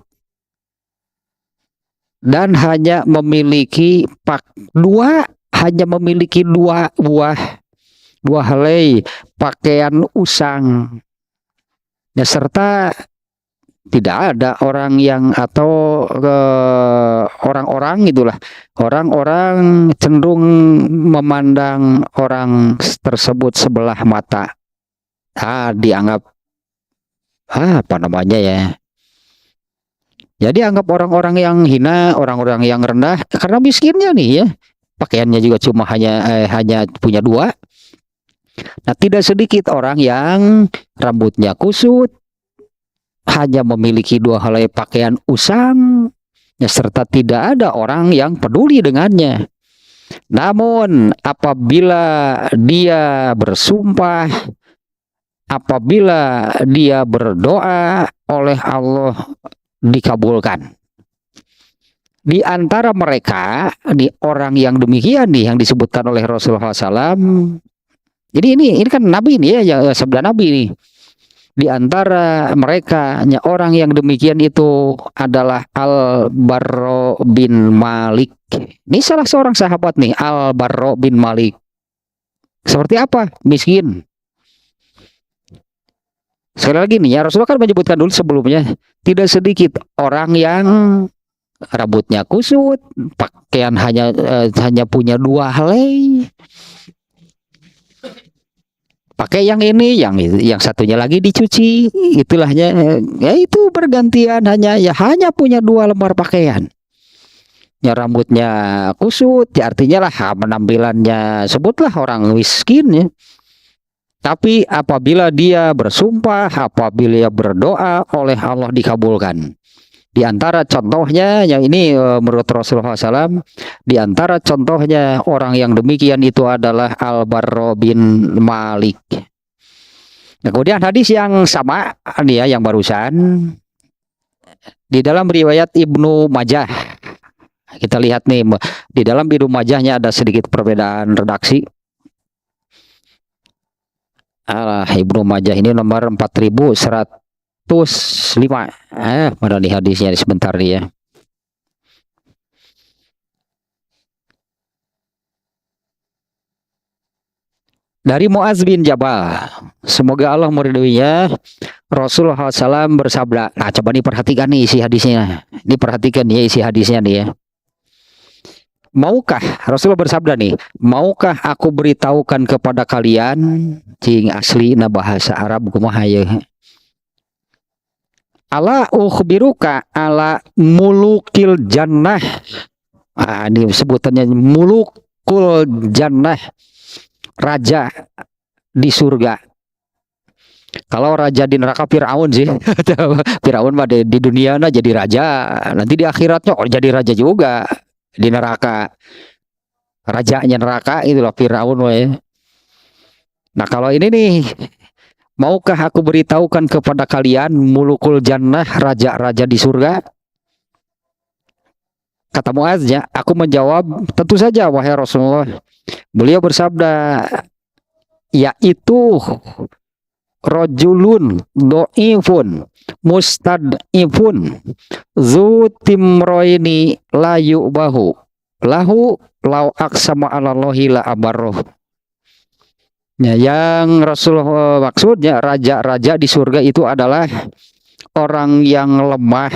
dan hanya memiliki dua helai pakaian usang, ya, serta tidak ada orang yang atau orang-orang itulah, orang-orang cenderung memandang orang tersebut sebelah mata, dianggap apa namanya ya, jadi anggap orang-orang yang hina, orang-orang yang rendah karena miskinnya nih ya, pakaiannya juga cuma hanya punya dua. Nah, tidak sedikit orang yang rambutnya kusut, hanya memiliki dua helai pakaian usang, ya, serta tidak ada orang yang peduli dengannya. Namun apabila dia bersumpah, apabila dia berdoa, oleh Allah dikabulkan. Di antara mereka, di orang yang demikian nih yang disebutkan oleh Rasulullah SAW. Jadi ini kan Nabi nih ya, sabda Nabi nih. Di antara mereka, orang yang demikian itu adalah Al-Barro bin Malik. Ini salah seorang sahabat nih, Al-Barro bin Malik. Seperti apa? Miskin. Sekali lagi nih ya, Rasulullah kan menyebutkan dulu sebelumnya, tidak sedikit orang yang rambutnya kusut, pakaian hanya punya dua helai. Pakai yang ini, yang satunya lagi dicuci, itulahnya, ya itu bergantian, hanya punya dua lembar pakaian. Ya rambutnya kusut, ya artinya lah penampilannya sebutlah orang miskin ya. Tapi apabila dia bersumpah, apabila dia berdoa, oleh Allah dikabulkan. Di antara contohnya yang ini menurut Rasulullah SAW, di antara contohnya orang yang demikian itu adalah Al-Barro bin Malik. Nah, kemudian hadis yang sama nih ya, yang barusan di dalam riwayat Ibnu Majah. Kita lihat nih di dalam Ibnu Majahnya ada sedikit perbedaan redaksi. Ibnu Majah ini nomor 4105. Mana nih hadisnya sebentar nih ya. Dari Muaz bin Jabal, semoga Allah meridhoinya, Rasulullah SAW bersabda. Nah, coba diperhatikan nih isi hadisnya. Diperhatikan ya isi hadisnya nih ya. Maukah, Rasulullah bersabda nih, maukah aku beritahukan kepada kalian, cing asli na bahasa Arab kumaha ya, Ala ukhbiruka ala mulukil jannah. Ini sebutannya mulukul jannah, raja di surga. Kalau raja di neraka Firaun sih. Firaun mah di dunia jadi raja, nanti di akhiratnya jadi raja juga di neraka. Rajanya neraka itulah Firaun we. Nah, kalau ini nih, maukah aku beritahukan kepada kalian mulukul jannah, raja-raja di surga? Kata Muaznya, aku menjawab, tentu saja wahai Rasulullah. Beliau bersabda, yaitu rojulun do'ifun mustad'ifun zu timroini la yu'bahu lahu lau aksama alallahi la abarroh. Ya, yang Rasulullah maksudnya raja-raja di surga itu adalah orang yang lemah,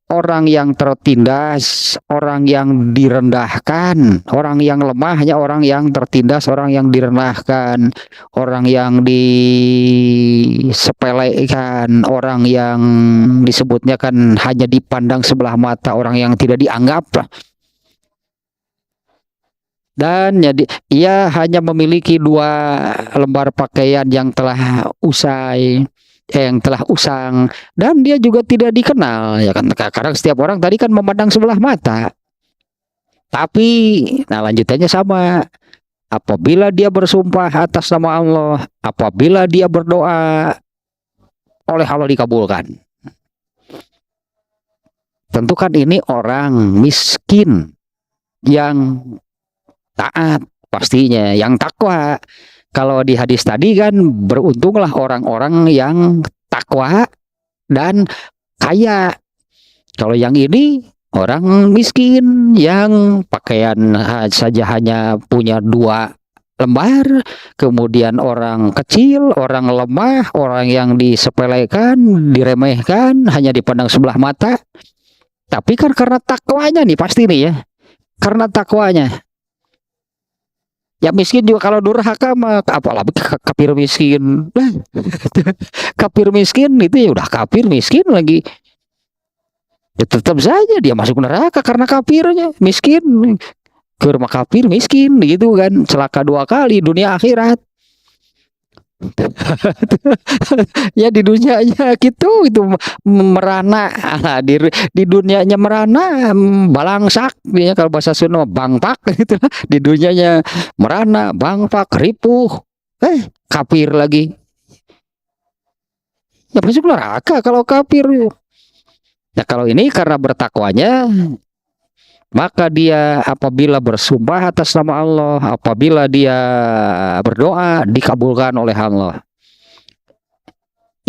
orang yang tertindas, orang yang direndahkan. Orang yang lemah hanya orang yang tertindas, orang yang direndahkan, orang yang disepelekan, orang yang disebutnya kan hanya dipandang sebelah mata, orang yang tidak dianggap. Dan ia hanya memiliki 2 lembar pakaian yang telah usai, yang telah usang, dan dia juga tidak dikenal, ya kan, karena setiap orang tadi kan memandang sebelah mata. Tapi nah lanjutannya sama, apabila dia bersumpah atas nama Allah, apabila dia berdoa, oleh Allah dikabulkan. Tentu kan ini orang miskin yang taat, pastinya yang takwa. Kalau di hadis tadi kan, beruntunglah orang-orang yang takwa dan kaya. Kalau yang ini orang miskin yang pakaian saja hanya punya 2 lembar, kemudian orang kecil, orang lemah, orang yang disepelekan, diremehkan, hanya dipandang sebelah mata. Tapi kan karena takwanya nih, pasti nih ya, karena takwanya. Ya miskin juga kalau durhaka mah, apalagi kafir miskin. Kafir miskin itu ya udah kafir miskin lagi. Ya tetap saja dia masuk neraka karena kafirnya, miskin. Ke rumah kafir miskin gitu kan, celaka 2 kali dunia akhirat. Ya di dunianya gitu itu merana, di dunianya merana balangsak, ya kalau bahasa Sunda bangpak gitu. Di dunianya merana, bangpak, ripuh, kafir lagi. Ya masuk neraka kalau kafir. Nah, kalau ini karena bertakwanya, maka dia apabila bersumpah atas nama Allah, apabila dia berdoa, dikabulkan oleh Allah.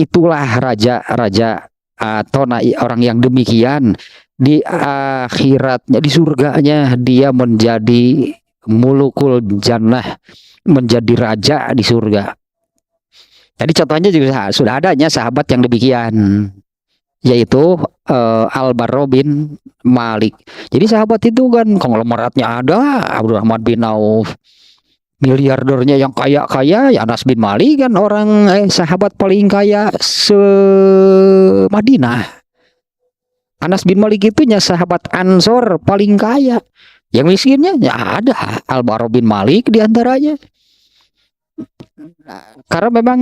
Itulah raja-raja atau orang yang demikian. Di akhiratnya, di surganya, dia menjadi mulukul jannah, menjadi raja di surga. Tadi contohnya juga sudah adanya sahabat yang demikian, yaitu Al-Barro bin Malik. Jadi sahabat itu kan konglomeratnya ada, Abdurrahman bin Auf, miliardernya yang kaya-kaya, ya Anas bin Malik kan orang sahabat paling kaya se-Madinah. Anas bin Malik itu nya sahabat Ansor paling kaya. Yang miskinnya ya ada Al-Barro bin Malik diantaranya. Karena memang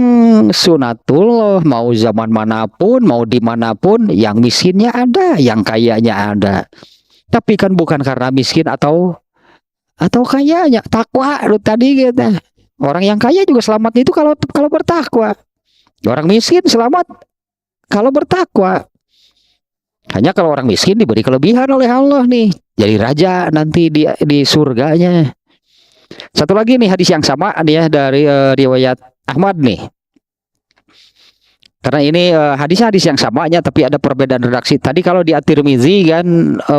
sunatullah, mau zaman manapun, mau dimanapun, yang miskinnya ada, yang kayanya ada. Tapi kan bukan karena miskin atau kayanya, takwa tadi kita. Orang yang kaya juga selamat itu kalau bertakwa. Orang miskin selamat kalau bertakwa. Hanya kalau orang miskin diberi kelebihan oleh Allah nih, jadi raja nanti di surganya. Satu lagi nih hadis yang sama nih ya, dari riwayat Ahmad nih. Karena ini hadis yang samanya, tapi ada perbedaan redaksi. Tadi kalau di At-Tirmizi kan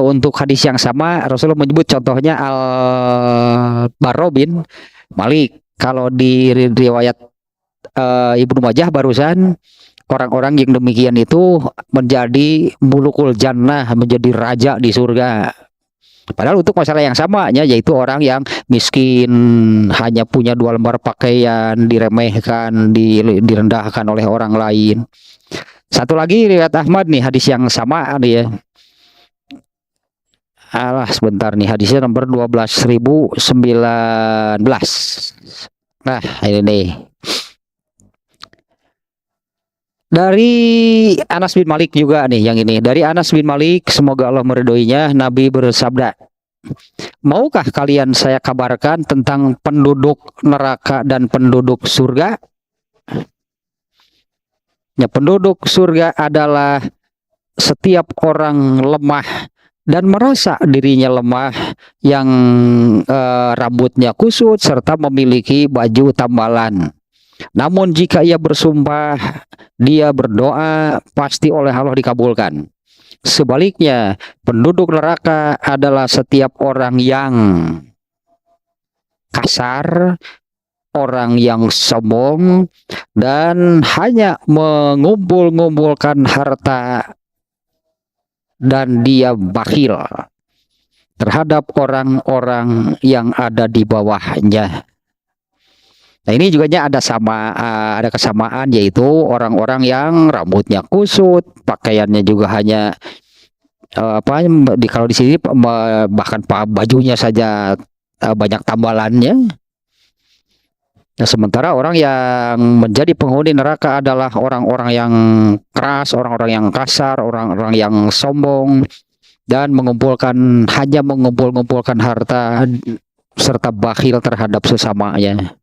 untuk hadis yang sama Rasulullah menyebut contohnya Al-Barro bin Malik. Kalau di riwayat Ibnu Majah barusan, orang-orang yang demikian itu menjadi mulukul jannah, menjadi raja di surga. Padahal untuk masalah yang samanya, yaitu orang yang miskin, hanya punya 2 lembar pakaian, diremehkan, direndahkan oleh orang lain. Satu lagi riwayat Ahmad nih, hadis yang sama nih ya. Alah sebentar nih, hadisnya nomor 12.019. Nah ini nih, dari Anas bin Malik juga nih yang ini. Dari Anas bin Malik, semoga Allah meridhoinya, Nabi bersabda, maukah kalian saya kabarkan tentang penduduk neraka dan penduduk surga? Ya, penduduk surga adalah setiap orang lemah dan merasa dirinya lemah, yang rambutnya kusut serta memiliki baju tambalan. Namun jika ia bersumpah, dia berdoa, pasti oleh Allah dikabulkan. Sebaliknya, penduduk neraka adalah setiap orang yang kasar, orang yang sombong, dan hanya mengumpul-ngumpulkan harta, dan dia bakhil terhadap orang-orang yang ada di bawahnya. Nah ini juga ada kesamaan, yaitu orang-orang yang rambutnya kusut, pakaiannya juga hanya kalau di sini bahkan bajunya saja banyak tambalannya. Nah, sementara orang yang menjadi penghuni neraka adalah orang-orang yang keras, orang-orang yang kasar, orang-orang yang sombong, dan hanya mengumpulkan harta serta bakhil terhadap sesamanya.